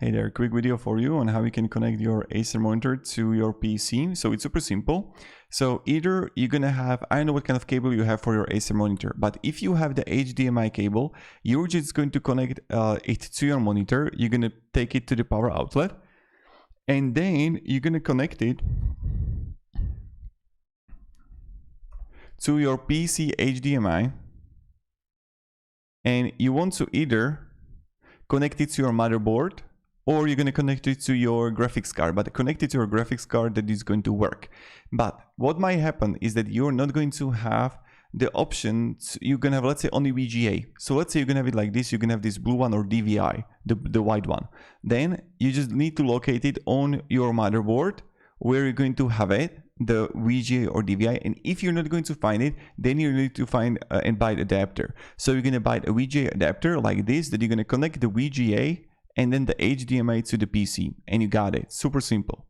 Hey there, quick video for you on how you can connect your Acer monitor to your PC. So it's super simple. So either you're gonna have, I don't know what kind of cable you have for your Acer monitor, but if you have the HDMI cable, you're just going to connect it to your monitor. You're gonna take it to the power outlet, and then you're gonna connect it to your PC HDMI, and you want to either connect it to your motherboard, or you're going to connect it to your graphics card, but connect it to your graphics card that is going to work. But what might happen is that you're not going to have the option, you're going to have, let's say, only VGA. So let's say you're going to have it like this, you can have this blue one or DVI, the white one. Then you just need to locate it on your motherboard where you're going to have it, the VGA or DVI. And if you're not going to find it, then you need to find and buy the adapter. So you're going to buy a VGA adapter like this, that you're going to connect the VGA and then the HDMI to the PC, and you got it. Super simple.